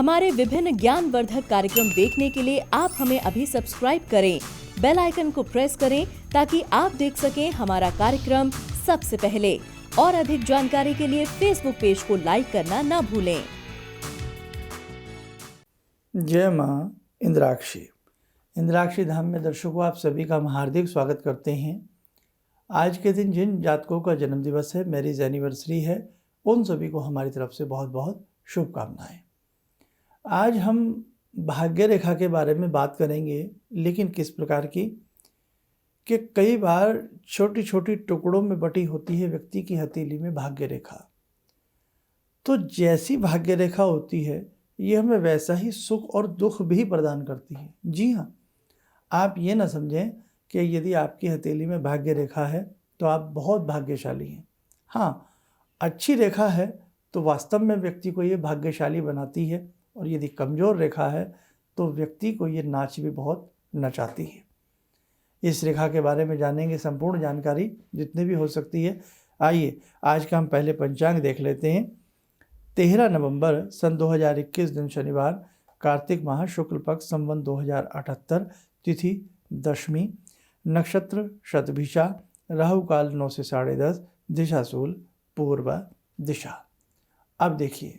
हमारे विभिन्न ज्ञानवर्धक कार्यक्रम देखने के लिए आप हमें अभी सब्सक्राइब करें, बेल आइकन को प्रेस करें ताकि आप देख सकें हमारा कार्यक्रम सबसे पहले। और अधिक जानकारी के लिए फेसबुक पेज को लाइक करना ना भूलें। जय माँ इंद्राक्षी। इंद्राक्षी धाम में दर्शकों आप सभी का हम हार्दिक स्वागत करते हैं। आज के दिन जिन जातकों का जन्म दिवस है, मैरिज एनिवर्सरी है, उन सभी को हमारी तरफ से बहुत बहुत शुभकामनाएं। आज हम भाग्य रेखा के बारे में बात करेंगे, लेकिन किस प्रकार की कि कई बार छोटी छोटी टुकड़ों में बटी होती है व्यक्ति की हथेली में भाग्य रेखा। तो जैसी भाग्य रेखा होती है ये हमें वैसा ही सुख और दुख भी प्रदान करती है। जी हाँ, आप ये ना समझें कि यदि आपकी हथेली में भाग्य रेखा है तो आप बहुत भाग्यशाली हैं। हाँ, अच्छी रेखा है तो वास्तव में व्यक्ति को ये भाग्यशाली बनाती है, और यदि कमज़ोर रेखा है तो व्यक्ति को ये नाच भी बहुत नचाती है। इस रेखा के बारे में जानेंगे, संपूर्ण जानकारी जितनी भी हो सकती है। आइए आज का हम पहले पंचांग देख लेते हैं। 13 नवंबर सन 2021 दिन शनिवार, कार्तिक माह शुक्ल पक्ष संवत 2078, तिथि दशमी, नक्षत्र शतभिषा, राहु काल 9 से 10:30, दिशा शूल पूर्व दिशा। अब देखिए,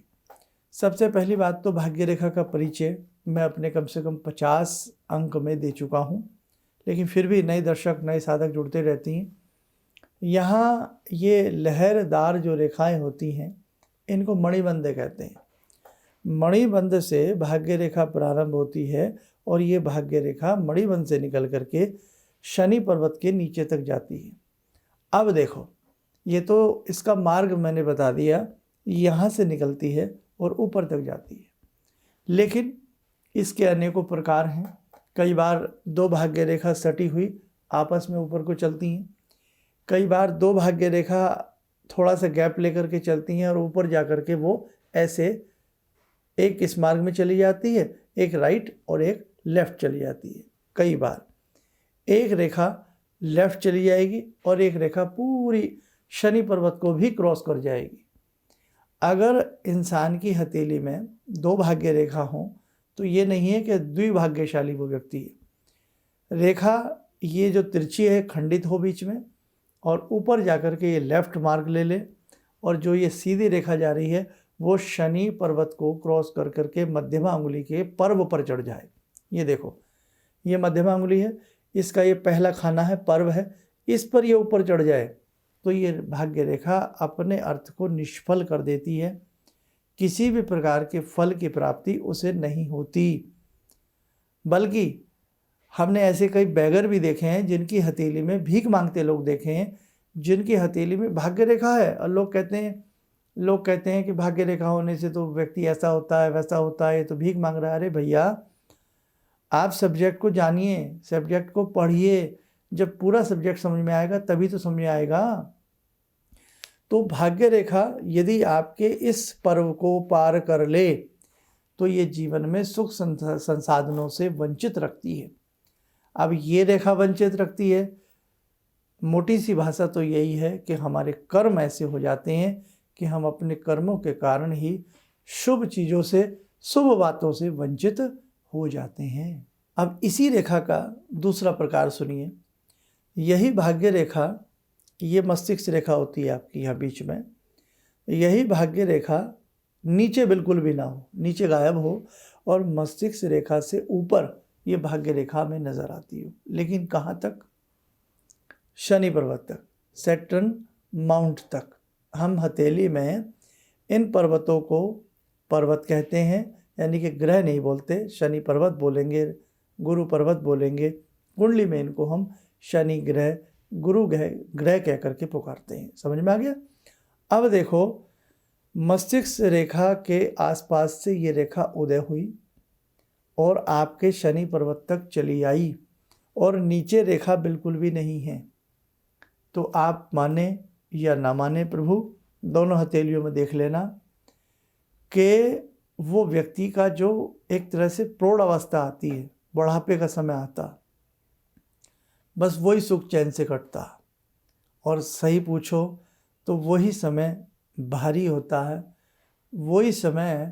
सबसे पहली बात तो भाग्य रेखा का परिचय मैं अपने कम से कम 50 अंक में दे चुका हूँ, लेकिन फिर भी नए दर्शक नए साधक जुड़ते रहती हैं। यहाँ ये लहरदार जो रेखाएं होती हैं इनको मणिबंध कहते हैं। मणिबंध से भाग्य रेखा प्रारंभ होती है और ये भाग्य रेखा मणिबंध से निकल करके शनि पर्वत के नीचे तक जाती है। अब देखो, ये तो इसका मार्ग मैंने बता दिया, यहाँ से निकलती है और ऊपर तक जाती है, लेकिन इसके अनेकों प्रकार हैं। कई बार दो भाग्य रेखा सटी हुई आपस में ऊपर को चलती हैं, कई बार दो भाग्य रेखा थोड़ा सा गैप लेकर के चलती हैं और ऊपर जा कर के वो ऐसे एक इस मार्ग में चली जाती है, एक राइट और एक लेफ़्ट चली जाती है। कई बार एक रेखा लेफ़्ट चली जाएगी और एक रेखा पूरी शनि पर्वत को भी क्रॉस कर जाएगी। अगर इंसान की हथेली में दो भाग्य रेखा हों तो ये नहीं है कि द्विभाग्यशाली वो व्यक्ति है। रेखा ये जो तिरछी है खंडित हो बीच में और ऊपर जाकर के ये लेफ़्ट मार्ग ले ले, और जो ये सीधी रेखा जा रही है वो शनि पर्वत को क्रॉस कर करके मध्यमा अंगुली के पर्व पर चढ़ जाए। ये देखो, ये मध्यमा अंगुली है, इसका ये पहला खाना है, पर्व है, इस पर ये ऊपर चढ़ जाए तो ये भाग्य रेखा अपने अर्थ को निष्फल कर देती है। किसी भी प्रकार के फल की प्राप्ति उसे नहीं होती। बल्कि हमने ऐसे कई बैगर भी देखे हैं जिनकी हथेली में भीख मांगते लोग देखे हैं, जिनकी हथेली में भाग्य रेखा है, और लोग कहते हैं कि भाग्य रेखा होने से तो व्यक्ति ऐसा होता है वैसा होता है, ये तो भीख मांग रहा है। अरे भैया, आप सब्जेक्ट को जानिए, सब्जेक्ट को पढ़िए, जब पूरा सब्जेक्ट समझ में आएगा तभी तो समझ में आएगा। तो भाग्य रेखा यदि आपके इस पर्व को पार कर ले तो ये जीवन में सुख संसाधनों से वंचित रखती है। अब ये रेखा वंचित रखती है, मोटी सी भाषा तो यही है कि हमारे कर्म ऐसे हो जाते हैं कि हम अपने कर्मों के कारण ही शुभ चीज़ों से, शुभ बातों से वंचित हो जाते हैं। अब इसी रेखा का दूसरा प्रकार सुनिए। यही भाग्य रेखा, ये मस्तिष्क रेखा होती है आपकी यहाँ बीच में, यही भाग्य रेखा नीचे बिल्कुल भी ना हो, नीचे गायब हो, और मस्तिष्क रेखा से ऊपर ये भाग्य रेखा में नज़र आती हो। लेकिन कहाँ तक? शनि पर्वत तक, सैटर्न माउंट तक। हम हथेली में इन पर्वतों को पर्वत कहते हैं, यानी कि ग्रह नहीं बोलते, शनि पर्वत बोलेंगे, गुरु पर्वत बोलेंगे। कुंडली में इनको हम शनि ग्रह, गुरु ग्रह कह करके पुकारते हैं। समझ में आ गया? अब देखो, मस्तिष्क रेखा के आसपास से ये रेखा उदय हुई और आपके शनि पर्वत तक चली आई, और नीचे रेखा बिल्कुल भी नहीं है। तो आप माने या ना माने, प्रभु दोनों हथेलियों में देख लेना कि वो व्यक्ति का जो एक तरह से प्रौढ़ अवस्था आती है, बुढ़ापे का समय आता, बस वही सुख चैन से कटता। और सही पूछो तो वही समय भारी होता है, वही समय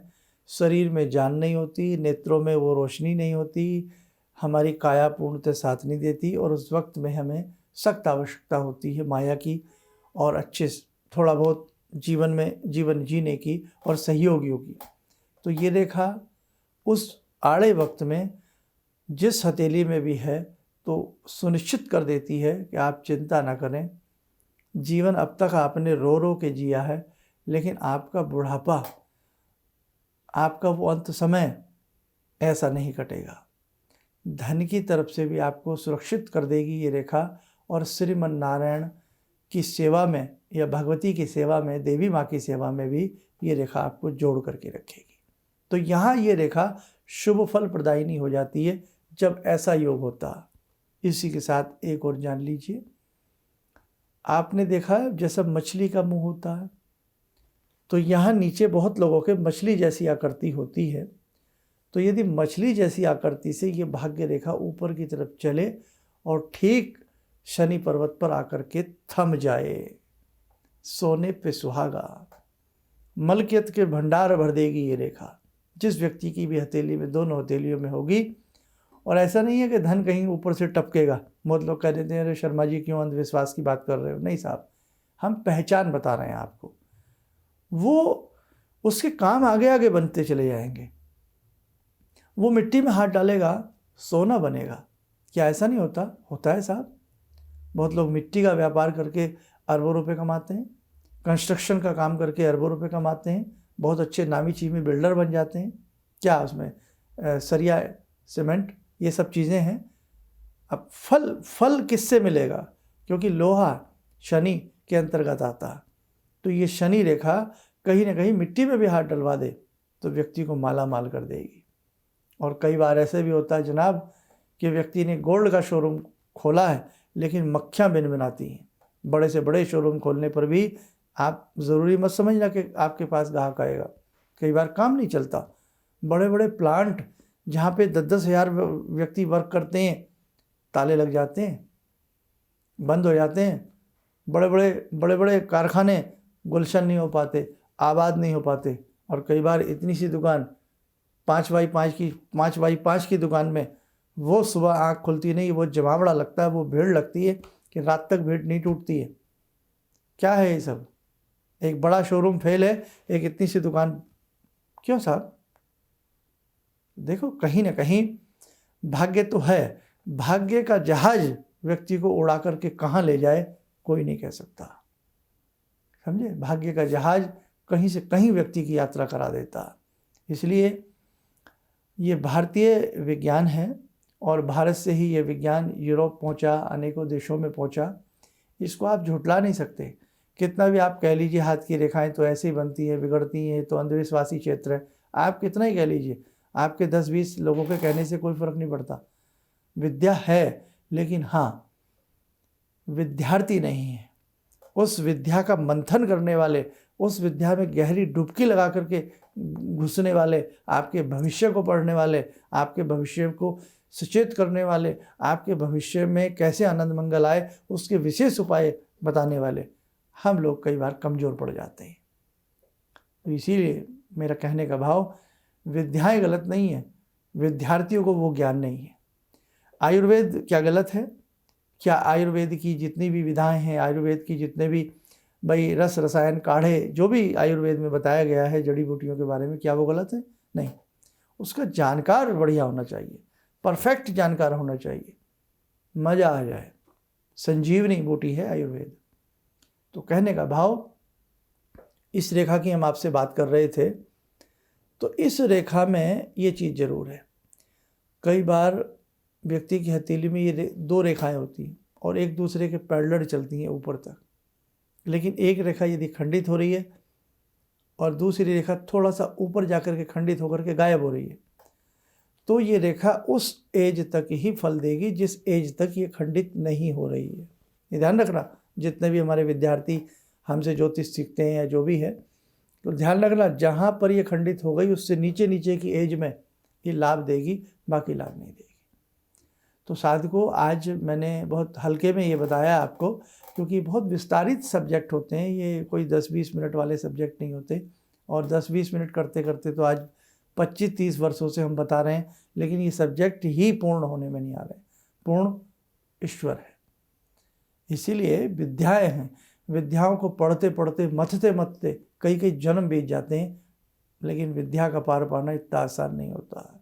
शरीर में जान नहीं होती, नेत्रों में वो रोशनी नहीं होती, हमारी काया पूर्णतः साथ नहीं देती, और उस वक्त में हमें सख्त आवश्यकता होती है माया की और अच्छे थोड़ा बहुत जीवन जीने की और सहयोगियों की। तो ये रेखा उस आड़े वक्त में जिस हथेली में भी है तो सुनिश्चित कर देती है कि आप चिंता ना करें, जीवन अब तक आपने रो रो के जिया है, लेकिन आपका बुढ़ापा, आपका वो अंत समय ऐसा नहीं कटेगा। धन की तरफ से भी आपको सुरक्षित कर देगी ये रेखा, और श्रीमन नारायण की सेवा में या भगवती की सेवा में, देवी माँ की सेवा में भी ये रेखा आपको जोड़ करके रखेगी। तो यहाँ ये रेखा शुभ फल प्रदायिनी हो जाती है जब ऐसा योग होता है। इसी के साथ एक और जान लीजिए, आपने देखा है जैसा मछली का मुंह होता है, तो यहाँ नीचे बहुत लोगों के मछली जैसी आकृति होती है। तो यदि मछली जैसी आकृति से ये भाग्य रेखा ऊपर की तरफ चले और ठीक शनि पर्वत पर आकर के थम जाए, सोने पे सुहागा, मलकियत के भंडार भर देगी ये रेखा। जिस व्यक्ति की भी हथेली में, दोनों हथेलियों में होगी, और ऐसा नहीं है कि धन कहीं ऊपर से टपकेगा। बहुत लोग कह देते हैं अरे शर्मा जी क्यों अंधविश्वास की बात कर रहे हो। नहीं साहब, हम पहचान बता रहे हैं आपको, वो उसके काम आगे आगे बनते चले जाएंगे। वो मिट्टी में हाथ डालेगा, सोना बनेगा। क्या ऐसा नहीं होता? होता है साहब। बहुत लोग मिट्टी का व्यापार करके अरबों रुपए कमाते हैं, कंस्ट्रक्शन का काम करके अरबों रुपए कमाते हैं, बहुत अच्छे नामी चीमी बिल्डर बन जाते हैं। क्या उसमें सरिया, सीमेंट, ये सब चीज़ें हैं। अब फल किससे मिलेगा? क्योंकि लोहा शनि के अंतर्गत आता है। तो ये शनि रेखा कहीं ना कहीं मिट्टी में भी हाथ डलवा दे तो व्यक्ति को माला माल कर देगी। और कई बार ऐसे भी होता है जनाब कि व्यक्ति ने गोल्ड का शोरूम खोला है लेकिन मक्खियाँ भिनभिनाती हैं। बड़े से बड़े शोरूम खोलने पर भी आप ज़रूरी मत समझना कि आपके पास ग्राहक आएगा। कई बार काम नहीं चलता। बड़े बड़े प्लांट जहाँ पे 10-10 हज़ार व्यक्ति वर्क करते हैं, ताले लग जाते हैं, बंद हो जाते हैं। बड़े बड़े कारखाने गुलशन नहीं हो पाते, आबाद नहीं हो पाते। और कई बार इतनी सी दुकान 5x5 की दुकान में वो सुबह आँख खुलती नहीं, वो जमावड़ा लगता है, वो भीड़ लगती है कि रात तक भीड़ नहीं टूटती है। क्या है ये सब? एक बड़ा शोरूम फेल है, एक इतनी सी दुकान। क्यों साहब? देखो, कहीं ना कहीं भाग्य तो है। भाग्य का जहाज व्यक्ति को उड़ा करके कहाँ ले जाए कोई नहीं कह सकता, समझे? भाग्य का जहाज कहीं से कहीं व्यक्ति की यात्रा करा देता। इसलिए ये भारतीय विज्ञान है और भारत से ही ये विज्ञान यूरोप पहुंचा, अनेकों देशों में पहुंचा। इसको आप झुठला नहीं सकते। कितना भी आप कह लीजिए हाथ की रेखाएं तो ऐसे ही बनती हैं, बिगड़ती हैं, तो अंधविश्वासी क्षेत्र है, आप कितना ही कह लीजिए, आपके 10-20 लोगों के कहने से कोई फर्क नहीं पड़ता। विद्या है, लेकिन हाँ, विद्यार्थी नहीं है। उस विद्या का मंथन करने वाले, उस विद्या में गहरी डुबकी लगा करके घुसने वाले, आपके भविष्य को पढ़ने वाले, आपके भविष्य को सचेत करने वाले, आपके भविष्य में कैसे आनंद मंगल आए उसके विशेष उपाय बताने वाले, हम लोग कई बार कमज़ोर पड़ जाते हैं। तो इसीलिए मेरा कहने का भाव, विद्याएं गलत नहीं है, विद्यार्थियों को वो ज्ञान नहीं है। आयुर्वेद क्या गलत है? क्या आयुर्वेद की जितनी भी विधाएं हैं, आयुर्वेद की जितने भी भाई रस रसायन काढ़े जो भी आयुर्वेद में बताया गया है जड़ी बूटियों के बारे में, क्या वो गलत है? नहीं। उसका जानकार बढ़िया होना चाहिए, परफेक्ट जानकार होना चाहिए, मज़ा आ जाए। संजीवनी बूटी है आयुर्वेद। तो कहने का भाव, इस रेखा की हम आपसे बात कर रहे थे, तो इस रेखा में ये चीज़ ज़रूर है। कई बार व्यक्ति की हथेली में ये 2 रेखाएं होती हैं और एक दूसरे के पैरेलल चलती हैं ऊपर तक, लेकिन एक रेखा यदि खंडित हो रही है और दूसरी रेखा थोड़ा सा ऊपर जाकर के खंडित होकर के गायब हो रही है, तो ये रेखा उस एज तक ही फल देगी जिस एज तक ये खंडित नहीं हो रही है। ये ध्यान रखना, जितने भी हमारे विद्यार्थी हमसे ज्योतिष सीखते हैं या जो भी है, तो ध्यान रखना, जहाँ पर ये खंडित हो गई उससे नीचे की एज में ये लाभ देगी, बाकी लाभ नहीं देगी। तो साधकों, आज मैंने बहुत हल्के में ये बताया आपको, क्योंकि बहुत विस्तारित सब्जेक्ट होते हैं, ये कोई 10-20 मिनट वाले सब्जेक्ट नहीं होते। और 10-20 मिनट करते करते तो आज 25-30 वर्षों से हम बता रहे हैं, लेकिन ये सब्जेक्ट ही पूर्ण होने में नहीं आ रहे। पूर्ण ईश्वर है। इसीलिए विद्याएं हैं, विद्याओं को पढ़ते पढ़ते मथते मथते कई कई जन्म बीत जाते हैं, लेकिन विद्या का पार पाना इतना आसान नहीं होता है।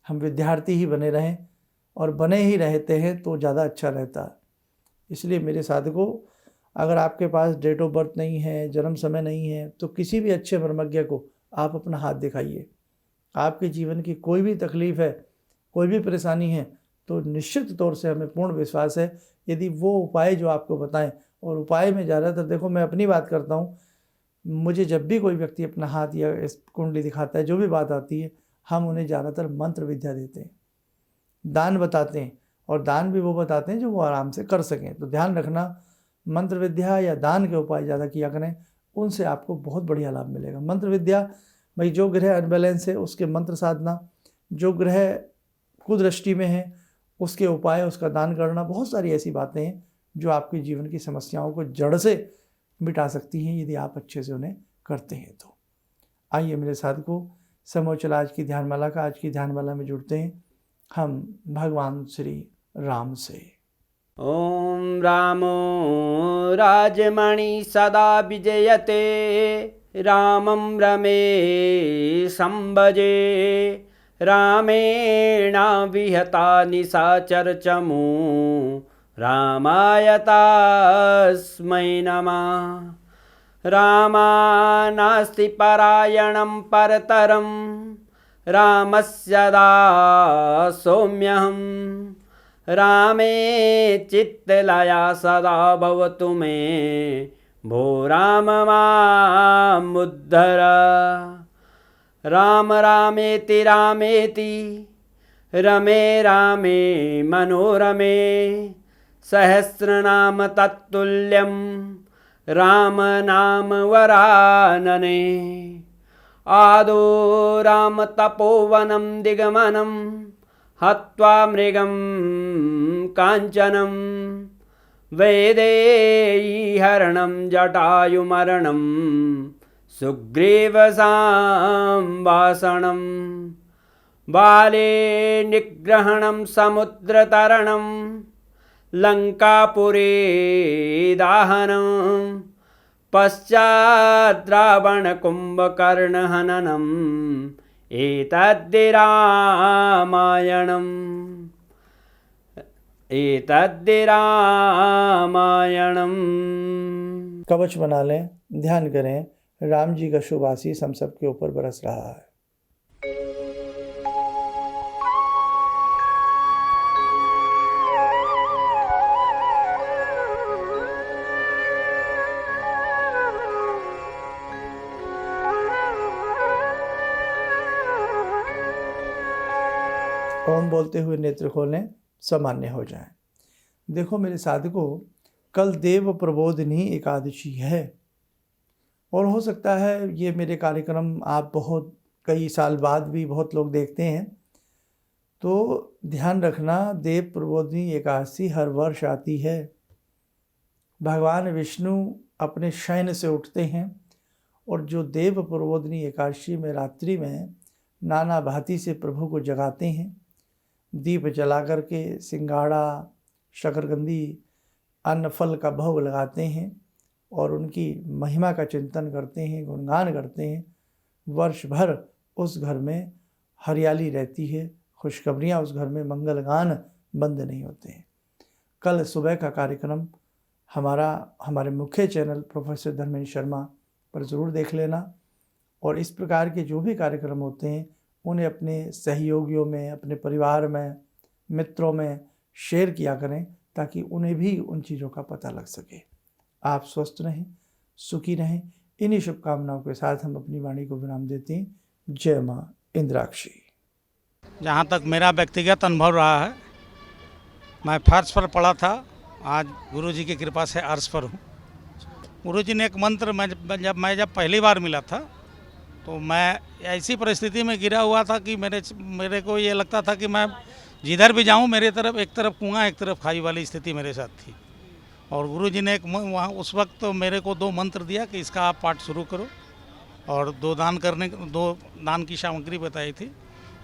हम विद्यार्थी ही बने रहें और बने ही रहते हैं तो ज़्यादा अच्छा रहता है। इसलिए मेरे साधकों, अगर आपके पास डेट ऑफ बर्थ नहीं है, जन्म समय नहीं है, तो किसी भी अच्छे ब्रह्मज्ञ को आप अपना हाथ दिखाइए। आपके जीवन की कोई भी तकलीफ़ है, कोई भी परेशानी है, तो निश्चित तौर से हमें पूर्ण विश्वास है यदि वो उपाय जो आपको बताएं, और उपाय में ज़्यादातर देखो मैं अपनी बात करता हूँ, मुझे जब भी कोई व्यक्ति अपना हाथ या इस कुंडली दिखाता है, जो भी बात आती है, हम उन्हें ज़्यादातर मंत्र विद्या देते हैं, दान बताते हैं, और दान भी वो बताते हैं जो वो आराम से कर सकें। तो ध्यान रखना, मंत्र विद्या या दान के उपाय ज़्यादा किया करें, उनसे आपको बहुत बढ़िया लाभ मिलेगा। मंत्र विद्या भाई, जो ग्रह अनबैलेंस है उसके मंत्र साधना, जो ग्रह कुदृष्टि में है उसके उपाय, उसका दान करना, बहुत सारी ऐसी बातें हैं जो आपके जीवन की समस्याओं को जड़ से मिटा सकती हैं यदि आप अच्छे से उन्हें करते हैं तो। आइए मेरे साधकों, समय चला आज की ध्यानमाला का। आज की ध्यानमाला में जुड़ते हैं हम भगवान श्री राम से। ॐ रामो राजमणि सदा विजयते, रामं रमे संभजे, रामेण विहता निशाचरचमू, रामाय तस्मै नमः। रामानास्ति परायणं परतरं, रामस्य दासोऽम्यहम्। रामे चित्तलया सदा भवतु मे, भो राम मामुद्धर। राम रामेति रामेति, रमे रामे मनोरमे, सहस्रनाम तत्तुल्यं, राम नाम वरानने। आदो राम तपोवनं दिगमनं, हत्वा मृगं काञ्चनं, वैदेहीहरणं जटायुमरणं, सुग्रीवसंवासनं। बाले निग्रहणं समुद्रतरणं, लङ्कापुरे दाहनं, पश्चात् रावणकुम्भकर्णहननम्, एतद्धि रामायणम्। कवच बना लें, ध्यान करें, राम जी का शुभ आशीष हम सबके ऊपर बरस रहा है। ओम बोलते हुए नेत्र खोलें, सामान्य हो जाएं। देखो मेरे साधकों, कल देव प्रबोधिनी एकादशी है, और हो सकता है ये मेरे कार्यक्रम आप बहुत कई साल बाद भी बहुत लोग देखते हैं। तो ध्यान रखना, देव प्रबोधिनी एकादशी हर वर्ष आती है। भगवान विष्णु अपने शयन से उठते हैं, और जो देव प्रबोधिनी एकादशी में रात्रि में नाना भांति से प्रभु को जगाते हैं, दीप जला करके सिंगाड़ा, शकरकंदी, अन्न फल का भोग लगाते हैं और उनकी महिमा का चिंतन करते हैं, गुणगान करते हैं। वर्ष भर उस घर में हरियाली रहती है, खुशखबरियाँ उस घर में, मंगल गान बंद नहीं होते हैं। कल सुबह का कार्यक्रम हमारे मुख्य चैनल प्रोफेसर धर्मेंद्र शर्मा पर ज़रूर देख लेना, और इस प्रकार के जो भी कार्यक्रम होते हैं उन्हें अपने सहयोगियों में, अपने परिवार में, मित्रों में शेयर किया करें, ताकि उन्हें भी उन चीज़ों का पता लग सके। आप स्वस्थ रहें, सुखी रहें। इन्हीं शुभकामनाओं के साथ हम अपनी वाणी को विराम देते हैं। जय माँ इंद्राक्षी। जहाँ तक मेरा व्यक्तिगत अनुभव रहा है, मैं फर्श पर पड़ा था, आज गुरुजी की कृपा से अर्श पर हूँ। गुरुजी ने एक मंत्र जब पहली बार मिला था, तो मैं ऐसी परिस्थिति में गिरा हुआ था कि मेरे को ये लगता था कि मैं जिधर भी जाऊँ मेरे तरफ एक तरफ कुआं एक तरफ खाई वाली स्थिति मेरे साथ थी। और गुरुजी ने वहाँ उस वक्त तो मेरे को 2 मंत्र दिया कि इसका आप पाठ शुरू करो। और 2 दान की सामग्री बताई थी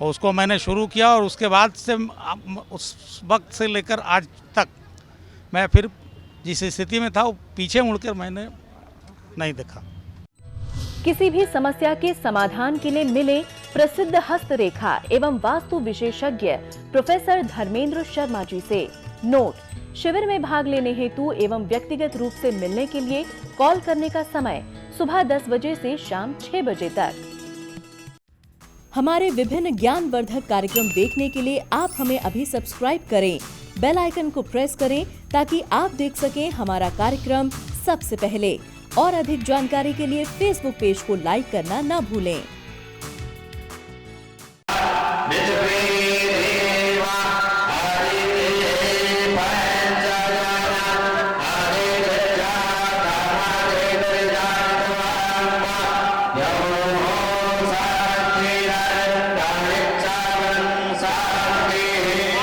और उसको मैंने शुरू किया और उसके बाद से उस वक्त से लेकर आज तक मैं फिर जिस स्थिति में था वो पीछे मुड़कर मैंने नहीं देखा। किसी भी समस्या के समाधान के लिए मिले प्रसिद्ध हस्तरेखा एवं वास्तु विशेषज्ञ प्रोफेसर धर्मेंद्र शर्मा जी से। नोट: शिविर में भाग लेने हेतु एवं व्यक्तिगत रूप से मिलने के लिए कॉल करने का समय सुबह 10 बजे से शाम 6 बजे तक। हमारे विभिन्न ज्ञानवर्धक कार्यक्रम देखने के लिए आप हमें अभी सब्सक्राइब करें, बेल आइकन को प्रेस करें ताकि आप देख सकें हमारा कार्यक्रम सबसे पहले। और अधिक जानकारी के लिए फेसबुक पेज को लाइक करना न भूलें। Yeah.